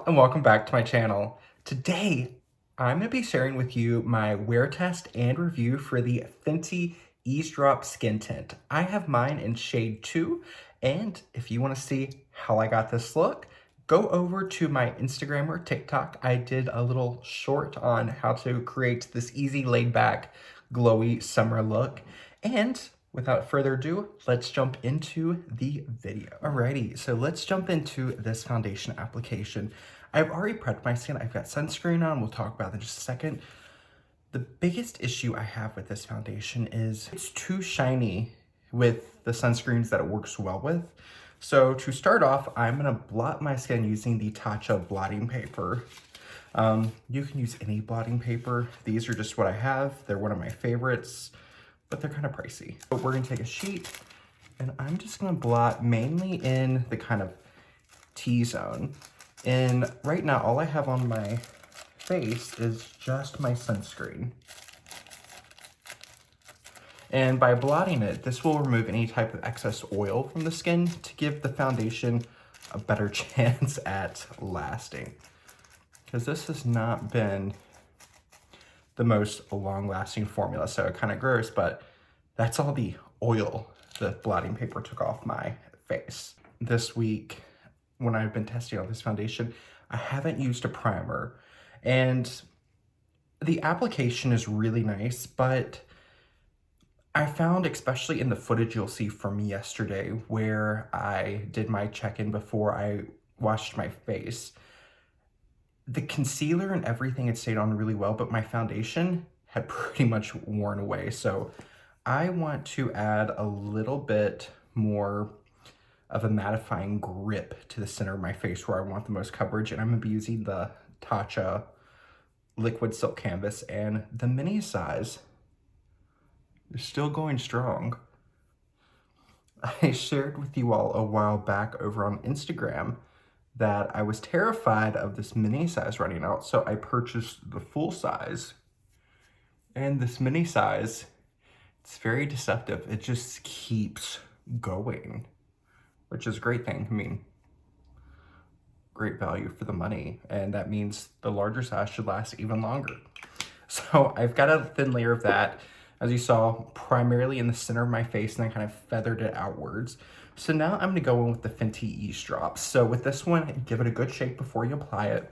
y'all, and welcome back to my channel. Today, I'm going to be sharing with you my wear test and review for the Fenty Eaze Skin Tint. I have mine in shade 2, and if you want to see how I got this look, go over to my Instagram or TikTok. I did a little short on how to create this easy, laid-back, glowy summer look, and without further ado, let's jump into the video. Alrighty, so let's jump into this foundation application. I've already prepped my skin. I've got sunscreen on. We'll talk about that in just a second. The biggest issue I have with this foundation is it's too shiny with the sunscreens that it works well with. So to start off, I'm gonna blot my skin using the Tatcha blotting paper. You can use any blotting paper. These are just what I have. They're one of my favorites, but they're kind of pricey. So we're gonna take a sheet and I'm just gonna blot mainly in the kind of T-zone. And right now, all I have on my face is just my sunscreen. And by blotting it, this will remove any type of excess oil from the skin to give the foundation a better chance at lasting. Because this has not been the most long-lasting formula, so kind of gross, but that's all the oil the blotting paper took off my face. This week, when I've been testing out this foundation, I haven't used a primer, and the application is really nice, but I found, especially in the footage you'll see from yesterday, where I did my check-in before I washed my face, the concealer and everything had stayed on really well, but my foundation had pretty much worn away. So I want to add a little bit more of a mattifying grip to the center of my face where I want the most coverage. And I'm gonna be using the Tatcha Liquid Silk Canvas, and the mini size is still going strong. I shared with you all a while back over on Instagram that I was terrified of this mini size running out, so I purchased the full size. And this mini size, it's very deceptive. It just keeps going, which is a great thing. I mean, great value for the money, and that means the larger size should last even longer. So I've got a thin layer of that, as you saw, primarily in the center of my face, and I kind of feathered it outwards. So now I'm gonna go in with the Fenty Eaze drops. So with this one, give it a good shake before you apply it.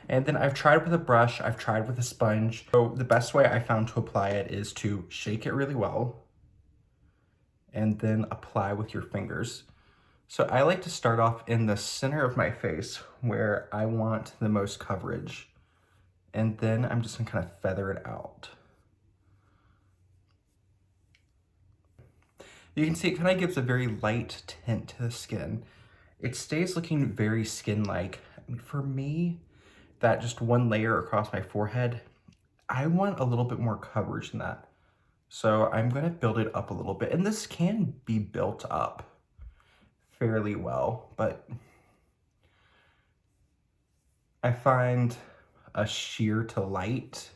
And then I've tried with a brush, I've tried with a sponge. So the best way I found to apply it is to shake it really well and then apply with your fingers. So I like to start off in the center of my face where I want the most coverage. And then I'm just gonna kind of feather it out. You can see it kind of gives a very light tint to the skin. It stays looking very skin-like. I mean, for me, that just one layer across my forehead, I want a little bit more coverage than that. So I'm gonna build it up a little bit, and this can be built up fairly well, but I find a sheer to light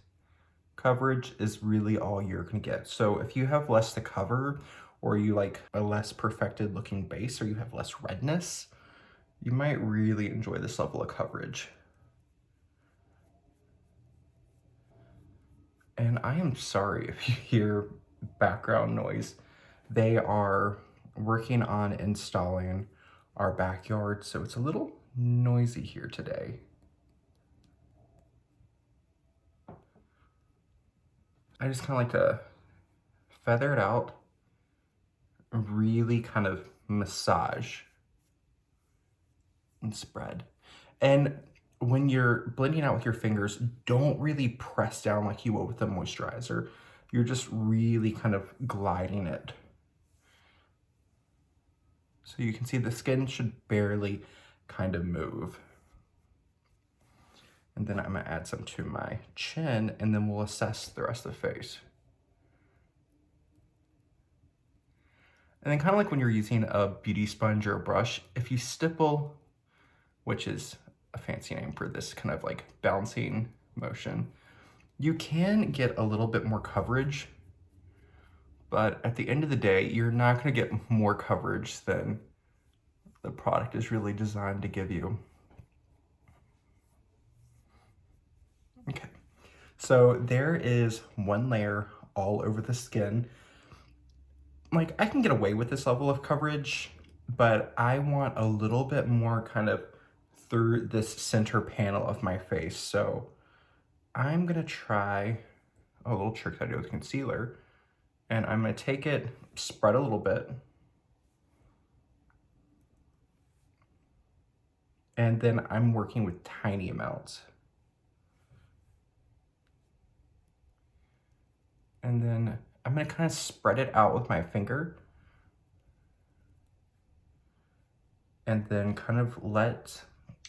coverage is really all you're gonna get. So if you have less to cover, or you like a less perfected looking base, or you have less redness, you might really enjoy this level of coverage. And I am sorry if you hear background noise. They are working on installing our backyard, so it's a little noisy here today. I just kind of like to feather it out, really kind of massage and spread. And when you're blending out with your fingers, don't really press down like you would with a moisturizer. You're just really kind of gliding it. So you can see the skin should barely kind of move. And then I'm gonna add some to my chin, and then we'll assess the rest of the face. And then kind of like when you're using a beauty sponge or a brush, if you stipple, which is a fancy name for this kind of like bouncing motion, you can get a little bit more coverage, but at the end of the day, you're not gonna get more coverage than the product is really designed to give you. So there is one layer all over the skin. Like, I can get away with this level of coverage, but I want a little bit more kind of through this center panel of my face. So I'm gonna try a little trick that I do with concealer, and I'm gonna take it, spread a little bit, and then I'm working with tiny amounts. And then I'm gonna kind of spread it out with my finger, and then kind of let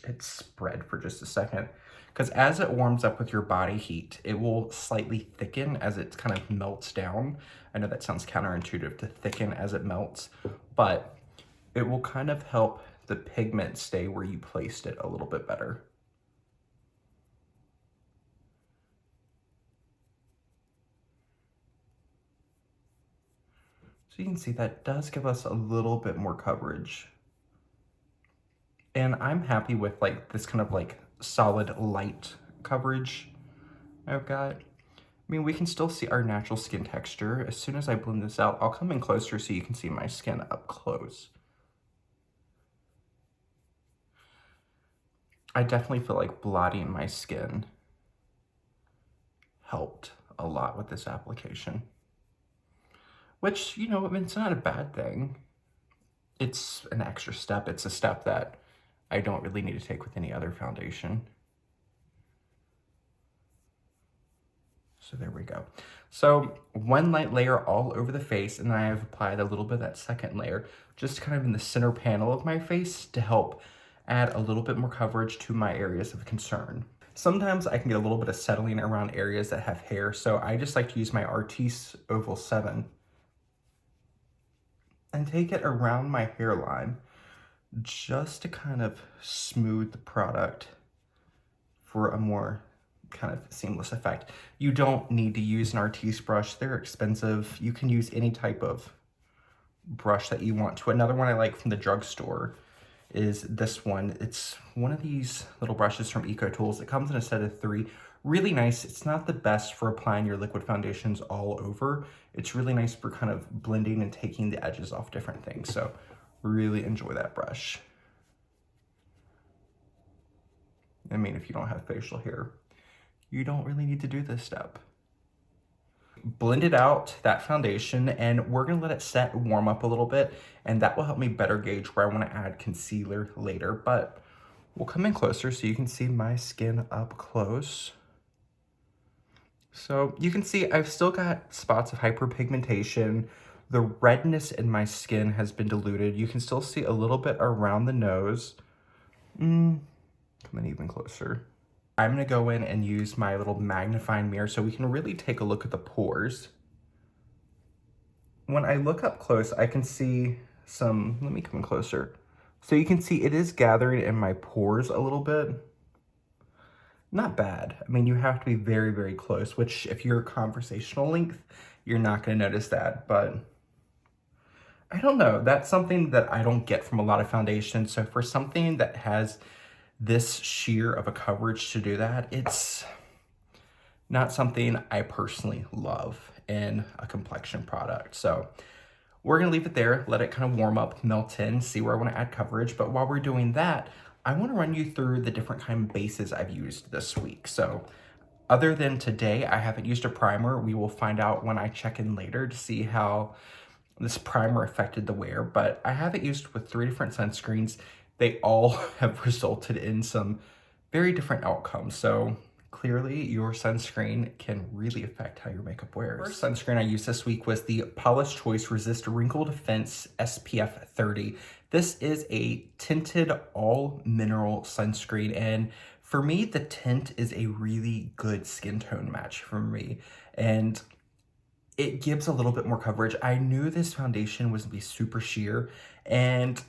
it spread for just a second. Because as it warms up with your body heat, it will slightly thicken as it kind of melts down. I know that sounds counterintuitive to thicken as it melts, but it will kind of help the pigment stay where you placed it a little bit better. So you can see that does give us a little bit more coverage. And I'm happy with like this kind of like solid light coverage I've got. I mean, we can still see our natural skin texture. As soon as I blend this out, I'll come in closer so you can see my skin up close. I definitely feel like blotting my skin helped a lot with this application. Which, you know, I mean, it's not a bad thing. It's an extra step. It's a step that I don't really need to take with any other foundation. So there we go. So one light layer all over the face, and then I have applied a little bit of that second layer, just kind of in the center panel of my face to help add a little bit more coverage to my areas of concern. Sometimes I can get a little bit of settling around areas that have hair, so I just like to use my Artis Oval 7 and take it around my hairline just to kind of smooth the product for a more kind of seamless effect. You don't need to use an Artis brush. They're expensive. You can use any type of brush that you want to. Another one I like from the drugstore is this one. It's one of these little brushes from EcoTools. It comes in a set of 3. Really nice. It's not the best for applying your liquid foundations all over. It's really nice for kind of blending and taking the edges off different things. So really enjoy that brush. I mean, if you don't have facial hair, you don't really need to do this step. Blend it out, that foundation, and we're gonna let it set, warm up a little bit, and that will help me better gauge where I wanna add concealer later, but we'll come in closer so you can see my skin up close. So you can see I've still got spots of hyperpigmentation. The redness in my skin has been diluted. You can still see a little bit around the nose. Come in even closer. I'm gonna go in and use my little magnifying mirror so we can really take a look at the pores. When I look up close, I can see some, let me come in closer. So you can see it is gathering in my pores a little bit. Not bad. I mean, you have to be very, very close, which if you're conversational length, you're not gonna notice that, but I don't know. That's something that I don't get from a lot of foundations. So for something that has this sheer of a coverage to do that, it's not something I personally love in a complexion product. So we're gonna leave it there, let it kind of warm up, melt in, see where I wanna add coverage. But while we're doing that, I wanna run you through the different kind of bases I've used this week. So other than today, I haven't used a primer. We will find out when I check in later to see how this primer affected the wear, but I have it used with 3 different sunscreens. They all have resulted in some very different outcomes. So clearly your sunscreen can really affect how your makeup wears. First sunscreen I used this week was the Paula's Choice Resist Wrinkle Defense SPF 30. This is a tinted all mineral sunscreen, and for me, the tint is a really good skin tone match for me, and it gives a little bit more coverage. I knew this foundation was gonna be super sheer, and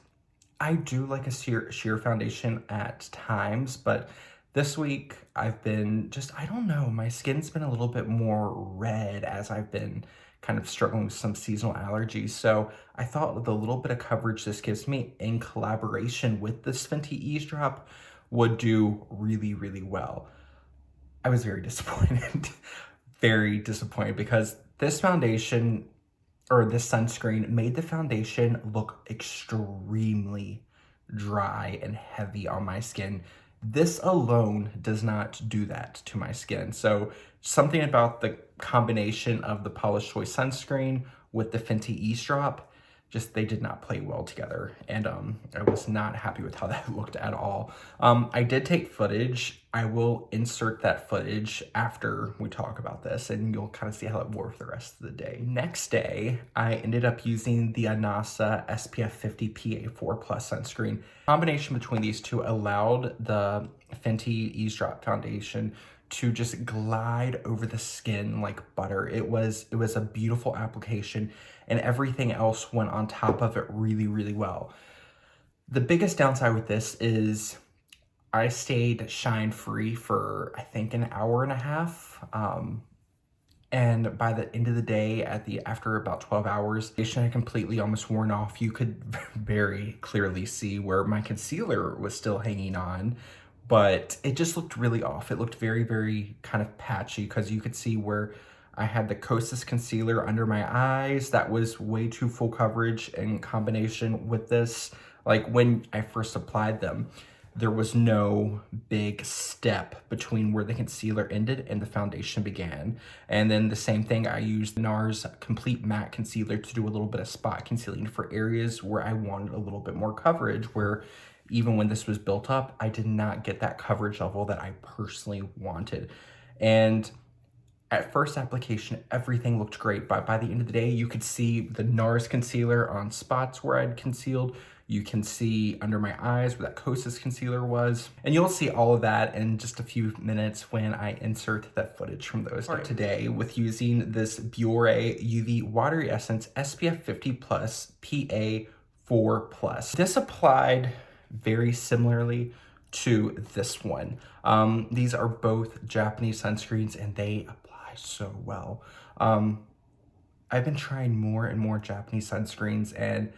I do like a sheer foundation at times, but this week I've been just, I don't know, my skin's been a little bit more red as I've been kind of struggling with some seasonal allergies. So I thought the little bit of coverage this gives me in collaboration with this Fenty Eaze drop would do really, really well. I was very disappointed. Very disappointed because this foundation or this sunscreen made the foundation look extremely dry and heavy on my skin. This alone does not do that to my skin. So something about the combination of the Polish Choice sunscreen with the Fenty Eaze drop, just they did not play well together, and I was not happy with how that looked at all. I did take footage. I will insert that footage after we talk about this, and you'll kind of see how it wore for the rest of the day. Next day, I ended up using the Anasa SPF 50 PA4+ sunscreen. Combination between these two allowed the Fenty Eaze Drop foundation to just glide over the skin like butter. It was a beautiful application, and everything else went on top of it really, really well. The biggest downside with this is I stayed shine free for I think an hour and a half. And by the end of the day, after about 12 hours, the foundation had completely almost worn off. You could very clearly see where my concealer was still hanging on, but it just looked really off. It looked very, very kind of patchy because you could see where I had the Kosas concealer under my eyes. That was way too full coverage in combination with this. Like when I first applied them, there was no big step between where the concealer ended and the foundation began. And then the same thing, I used NARS Complete Matte Concealer to do a little bit of spot concealing for areas where I wanted a little bit more coverage, where even when this was built up, I did not get that coverage level that I personally wanted. And at first application, everything looked great, but by the end of the day, you could see the NARS concealer on spots where I'd concealed. You can see under my eyes where that Kosas concealer was. And you'll see all of that in just a few minutes when I insert that footage from those days. Today with using this Biore UV Watery Essence SPF 50+ PA4+. This applied very similarly to this one. These are both Japanese sunscreens and they apply so well. I've been trying more and more Japanese sunscreens and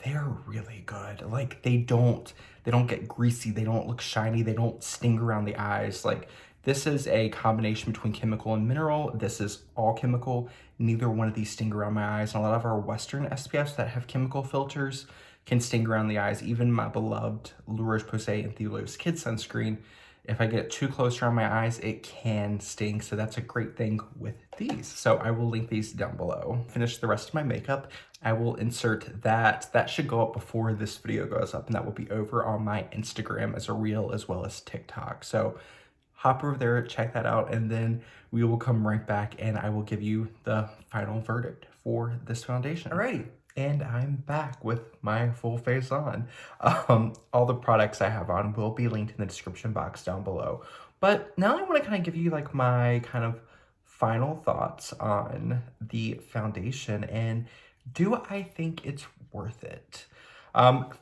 they are really good. Like they don't get greasy, they don't look shiny, they don't sting around the eyes. Like this is a combination between chemical and mineral. This is all chemical. Neither one of these sting around my eyes. And a lot of our Western SPFs that have chemical filters can sting around the eyes. Even my beloved La Roche-Posay and Thielos Kid sunscreen, if I get it too close around my eyes, it can sting. So that's a great thing with these. So I will link these down below. Finish the rest of my makeup. I will insert that. That should go up before this video goes up, and that will be over on my Instagram as a reel as well as TikTok. So hop over there, check that out, and then we will come right back and I will give you the final verdict for this foundation. Alrighty. And I'm back with my full face on. All the products I have on will be linked in the description box down below. But now I want to kind of give you like my kind of final thoughts on the foundation and do I think it's worth it?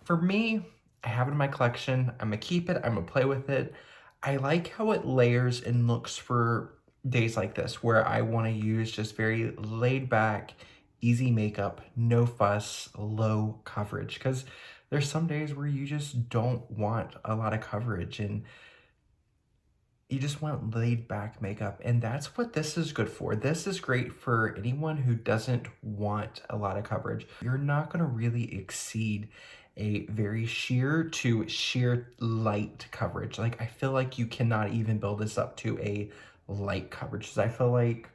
For me, I have it in my collection. I'm gonna keep it, I'm gonna play with it. I like how it layers and looks for days like this where I want to use just very laid back, easy makeup, no fuss, low coverage, because there's some days where you just don't want a lot of coverage and you just want laid back makeup, and that's what this is good for. This is great for anyone who doesn't want a lot of coverage. You're not going to really exceed a very sheer to sheer light coverage. Like I feel like you cannot even build this up to a light coverage, because I feel like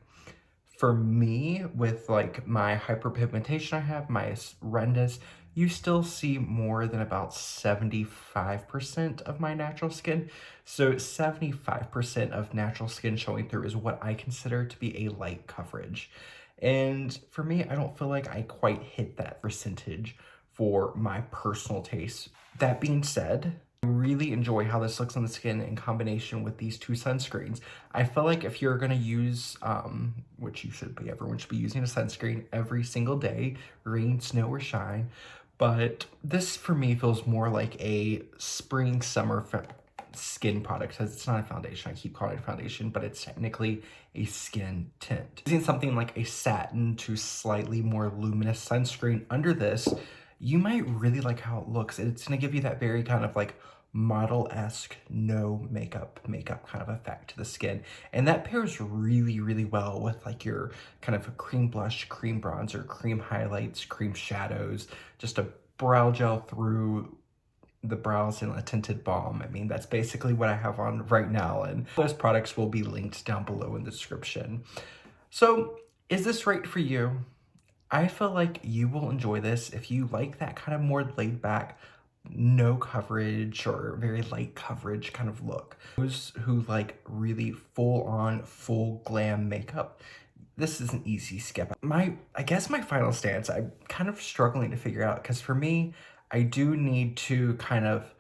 for me, with like my hyperpigmentation I have, my redness, you still see more than about 75% of my natural skin. So 75% of natural skin showing through is what I consider to be a light coverage. And for me, I don't feel like I quite hit that percentage for my personal taste. That being said, I really enjoy how this looks on the skin in combination with these two sunscreens. I feel like if you're gonna use, which you should be, everyone should be using a sunscreen every single day, rain, snow, or shine. But this for me feels more like a spring, summer skin product, because it's not a foundation. I keep calling it a foundation, but it's technically a skin tint. Using something like a satin to slightly more luminous sunscreen under this, you might really like how it looks. It's gonna give you that very kind of like model-esque, no makeup kind of effect to the skin. And that pairs really, really well with like your kind of a cream blush, cream bronzer, cream highlights, cream shadows, just a brow gel through the brows and a tinted balm. I mean, that's basically what I have on right now, and those products will be linked down below in the description. So is this right for you? I feel like you will enjoy this if you like that kind of more laid back, no coverage or very light coverage kind of look. Those who like really full on, full glam makeup, this is an easy skip. I guess my final stance, I'm kind of struggling to figure out, because for me, I do need to kind of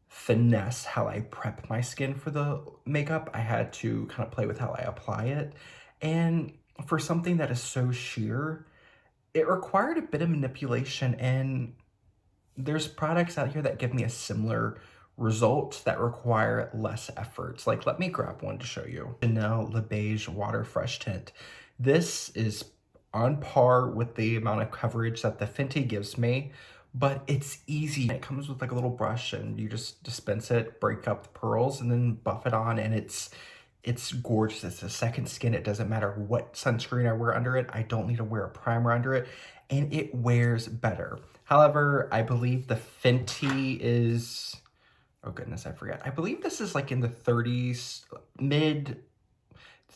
finesse how I prep my skin for the makeup. I had to kind of play with how I apply it. And for something that is so sheer, it required a bit of manipulation, and there's products out here that give me a similar result that require less efforts. Like, let me grab one to show you. Chanel Le Beige Water Fresh Tint. This is on par with the amount of coverage that the Fenty gives me, but it's easy. It comes with like a little brush and you just dispense it, break up the pearls, and then buff it on, and it's gorgeous. It's a second skin. It doesn't matter what sunscreen I wear under it. I don't need to wear a primer under it, and it wears better. However, I believe the Fenty is, oh goodness, I forget. I believe this is like in the 30s, mid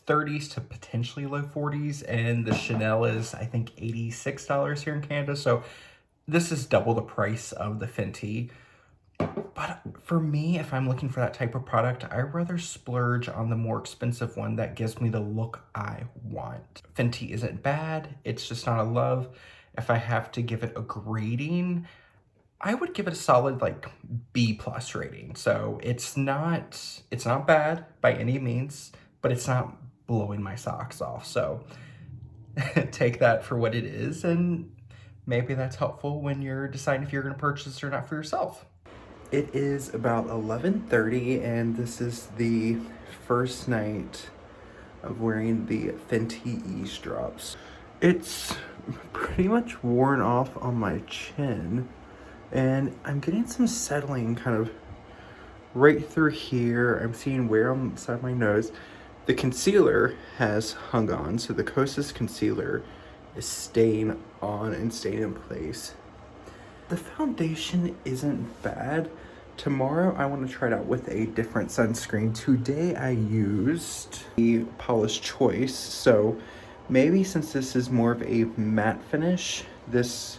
30s to potentially low 40s, and the Chanel is, I think, $86 here in Canada. So this is double the price of the Fenty. But for me, if I'm looking for that type of product, I'd rather splurge on the more expensive one that gives me the look I want. Fenty isn't bad, it's just not a love. If I have to give it a grading, I would give it a solid like B+ rating. So it's not bad by any means, but it's not blowing my socks off. So take that for what it is, and maybe that's helpful when you're deciding if you're going to purchase it or not for yourself. It is about 11:30, and this is the first night of wearing the Fenty Eaze drops. It's pretty much worn off on my chin, and I'm getting some settling kind of right through here. I'm seeing wear on the side of my nose. The concealer has hung on, so the Kosas concealer is staying on and staying in place. The foundation isn't bad. Tomorrow I want to try it out with a different sunscreen. Today I used the Paula's Choice, so maybe since this is more of a matte finish, this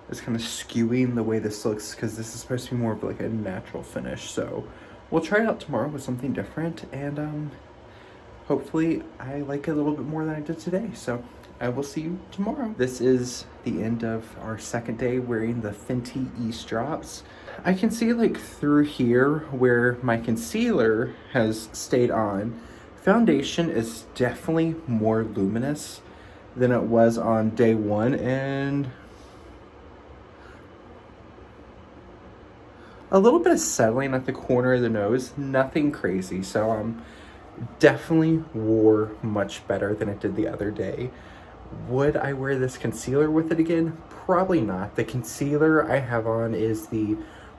is kind of skewing the way this looks, because this is supposed to be more of like a natural finish. So we'll try it out tomorrow with something different, and hopefully I like it a little bit more than I did today. So I will see you tomorrow. This is the end of our second day wearing the Fenty Eaze drops. I can see like through here where my concealer has stayed on. Foundation is definitely more luminous than it was on day one, and a little bit of settling at the corner of the nose, nothing crazy. So definitely wore much better than it did the other day. Would I wear this concealer with it again? Probably not. The concealer I have on is the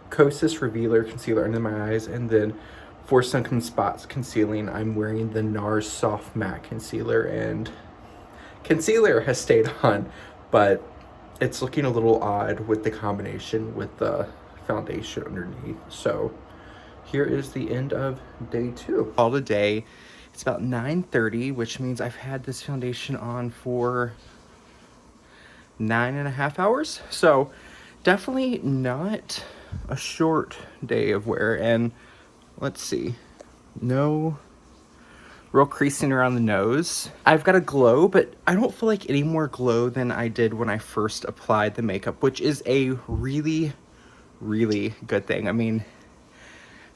Kosas Revealer Concealer under my eyes, and then for sunken spots concealing, I'm wearing the NARS Soft Matte Concealer, and concealer has stayed on, but it's looking a little odd with the combination with the foundation underneath. So here is the end of day 2. All today. It's about 9:30, which means I've had this foundation on for 9.5 hours. So definitely not a short day of wear. And let's see, no real creasing around the nose. I've got a glow, but I don't feel like any more glow than I did when I first applied the makeup, which is a really, really good thing. I mean,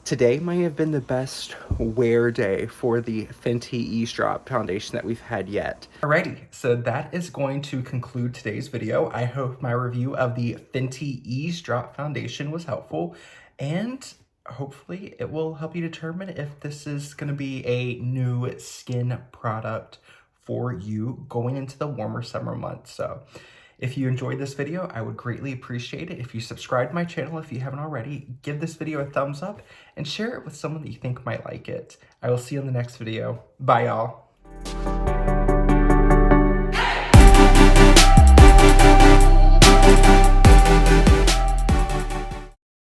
today might have been the best wear day for the Fenty Eaze Drop foundation that we've had yet. Alrighty, so that is going to conclude today's video. I hope my review of the Fenty Eaze Drop foundation was helpful, and hopefully it will help you determine if this is going to be a new skin product for you going into the warmer summer months. So If you enjoyed this video, I would greatly appreciate it if you subscribe to my channel if you haven't already, give this video a thumbs up, and share it with someone that you think might like it. I will see you in the next video. Bye, y'all.